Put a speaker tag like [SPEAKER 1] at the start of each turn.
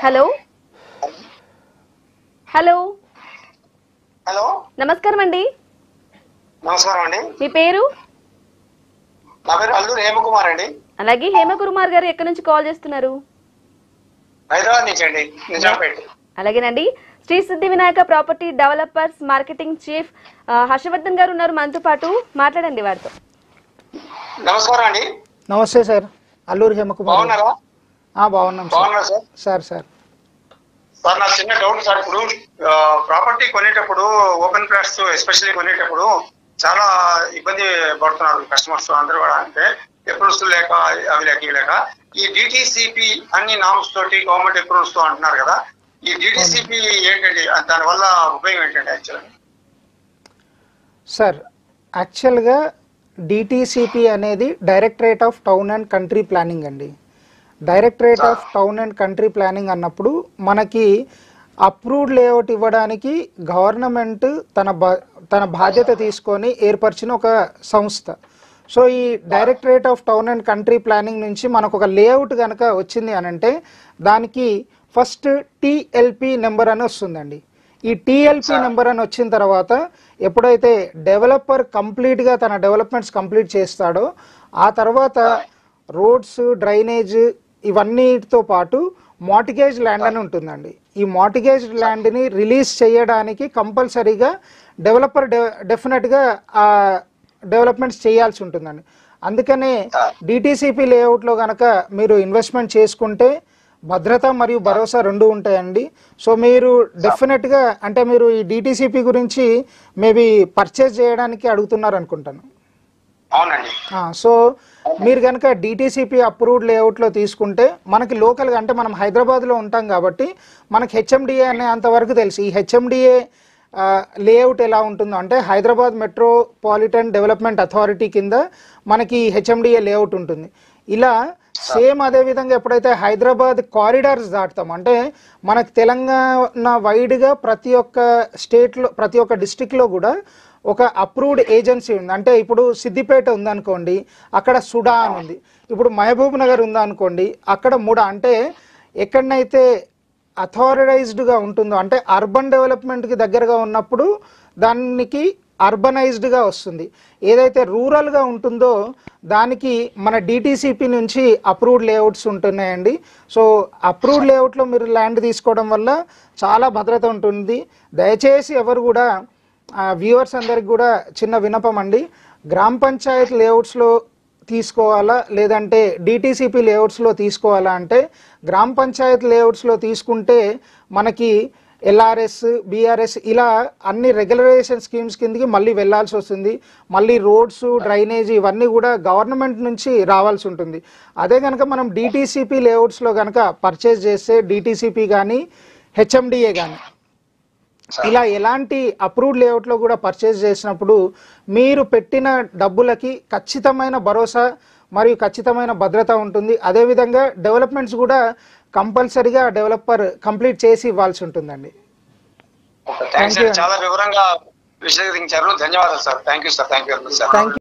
[SPEAKER 1] Hello hello
[SPEAKER 2] hello
[SPEAKER 1] నమస్కారం అండి.
[SPEAKER 2] నమస్కారం అండి.
[SPEAKER 1] మీ పేరు?
[SPEAKER 2] నా పేరు అల్లూరు హేమకుమార్ అండి.
[SPEAKER 1] అలాగే హేమకుమార్ గారు ఎక్కడి నుంచి కాల్ చేస్తున్నారు?
[SPEAKER 2] హైదరాబాద్ నుంచి అండి, నిజాంపేట.
[SPEAKER 1] అలాగేనండి. Sri Siddhi Vinayaka property developers marketing chief Harshavardhan గారు ఉన్నారు మనతో పాటు, మాట్లాడండి వారితో.
[SPEAKER 2] నమస్కారం అండి.
[SPEAKER 3] నమస్తే సార్, అల్లూరు హేమకుమార్.
[SPEAKER 2] బాగున్నారా?
[SPEAKER 3] బాగున్నాం
[SPEAKER 2] బాగున్నారు సార్.
[SPEAKER 3] సార్ సార్
[SPEAKER 2] సార్ నా చిన్న డౌట్ సార్. ఇప్పుడు ప్రాపర్టీ కొనేటప్పుడు ఓపెన్ ప్లాట్స్ ఎస్పెషల్లీ కొనేటప్పుడు చాలా ఇబ్బంది పడుతున్నారు కస్టమర్స్ అందరూ కూడా. అంటే అప్రూవ్స్ లేక అవి లేక ఇవి లేక ఈ డిటిసిపి అన్ని నామ్స్ తోటి గవర్నమెంట్ అప్రూవ్స్ తో అంటున్నారు కదా, ఈ డిటిసిపి ఏంటండి, దానివల్ల ఉపయోగం ఏంటండి యాక్చువల్గా?
[SPEAKER 3] సార్, యాక్చువల్గా డిటిసిపి అనేది directorate of town and country planning అండి. Directorate of town and country planning అన్నప్పుడు మనకి అప్రూవ్డ్ లేఅవుట్ ఇవ్వడానికి గవర్నమెంట్ తన బాధ్యత తీసుకొని ఏర్పరిచిన ఒక సంస్థ. సో ఈ directorate of town and country planning నుంచి మనకు ఒక లేఅవుట్ కనుక వచ్చింది అని అంటే దానికి ఫస్ట్ టిఎల్పి నెంబర్ అని వస్తుందండి. ఈ టిఎల్పి నెంబర్ అని వచ్చిన తర్వాత ఎప్పుడైతే డెవలపర్ కంప్లీట్గా తన డెవలప్మెంట్స్ కంప్లీట్ చేస్తాడో ఆ తర్వాత రోడ్స్, డ్రైనేజ్ ఇవన్నీతో పాటు మార్టిగేజ్ ల్యాండ్ అని ఉంటుందండి. ఈ మార్టిగేజ్ ల్యాండ్ని రిలీజ్ చేయడానికి కంపల్సరీగా డెవలపర్ డెఫినెట్గా ఆ డెవలప్మెంట్స్ చేయాల్సి ఉంటుందండి. అందుకనే డిటిసిపి లేఅవుట్లో కనుక మీరు ఇన్వెస్ట్మెంట్ చేసుకుంటే భద్రత మరియు భరోసా రెండు ఉంటాయండి. సో మీరు డెఫినెట్గా అంటే మీరు ఈ డిటిసిపి గురించి మేబీ పర్చేజ్ చేయడానికి అడుగుతున్నారు అనుకుంటాను. సో మీరు కనుక డిటిసిపి అప్రూవ్డ్ లేఅవుట్లో తీసుకుంటే మనకి లోకల్గా అంటే మనం హైదరాబాద్లో ఉంటాం కాబట్టి మనకి హెచ్ఎండిఏ అనే అంతవరకు తెలుసు. ఈ హెచ్ఎండిఏ లేఅవుట్ ఎలా ఉంటుందో అంటే హైదరాబాద్ మెట్రోపాలిటన్ డెవలప్మెంట్ అథారిటీ కింద మనకి హెచ్ఎండిఏ లేఅవుట్ ఉంటుంది. ఇలా సేమ్ అదేవిధంగా ఎప్పుడైతే హైదరాబాద్ కారిడార్స్ దాటుతాం అంటే మనకు తెలంగాణ వైడ్గా ప్రతి ఒక్క స్టేట్లో ప్రతి ఒక్క డిస్టిక్లో కూడా ఒక అప్రూవ్డ్ ఏజెన్సీ ఉంది. అంటే ఇప్పుడు సిద్దిపేట ఉందనుకోండి, అక్కడ సుడా అని ఉంది. ఇప్పుడు మహబూబ్ నగర్ ఉందనుకోండి, అక్కడ ముడా. అంటే ఎక్కడనైతే అథారైజ్డ్గా ఉంటుందో అంటే అర్బన్ డెవలప్మెంట్కి దగ్గరగా ఉన్నప్పుడు దానికి అర్బనైజ్డ్గా వస్తుంది. ఏదైతే రూరల్గా ఉంటుందో దానికి మన డిటిసిపి నుంచి అప్రూవ్డ్ లేఅవుట్స్ ఉంటున్నాయండి. సో అప్రూవ్డ్ లేఅవుట్లో మీరు ల్యాండ్ తీసుకోవడం వల్ల చాలా భద్రత ఉంటుంది. దయచేసి ఎవరు కూడా వ్యూవర్స్ అందరికి కూడా చిన్న విన్నపం అండి, గ్రామ పంచాయత్ లేఅవుట్స్లో తీసుకోవాలా లేదంటే డిటిసిపి లేఅవుట్స్లో తీసుకోవాలా అంటే గ్రామ పంచాయత్ లేఅవుట్స్లో తీసుకుంటే మనకి ఎల్ఆర్ఎస్, బీఆర్ఎస్ ఇలా అన్ని రెగ్యులరైజేషన్ స్కీమ్స్ కిందకి మళ్ళీ వెళ్ళాల్సి వస్తుంది. మళ్ళీ రోడ్స్, డ్రైనేజ్ ఇవన్నీ కూడా గవర్నమెంట్ నుంచి రావాల్సి ఉంటుంది. అదే కనుక మనం డిటిసిపి లేఅవుట్స్లో కనుక పర్చేజ్ చేస్తే డిటిసిపి కానీ హెచ్ఎండిఏ కానీ ఇలా ఎలాంటి అప్రూవ్డ్ లేఅవుట్లో కూడా పర్చేజ్ చేసినప్పుడు మీరు పెట్టిన డబ్బులకి ఖచ్చితమైన భరోసా మరియు ఖచ్చితమైన భద్రత ఉంటుంది. అదేవిధంగా డెవలప్మెంట్స్ కూడా కంపల్సరీగా డెవలపర్ కంప్లీట్ చేసి ఇవ్వాల్సి ఉంటుందండి.
[SPEAKER 2] చాలా వివరంగా విశ్లేషించారు. ధన్యవాదాలు sir. Thank you sir. Thank you.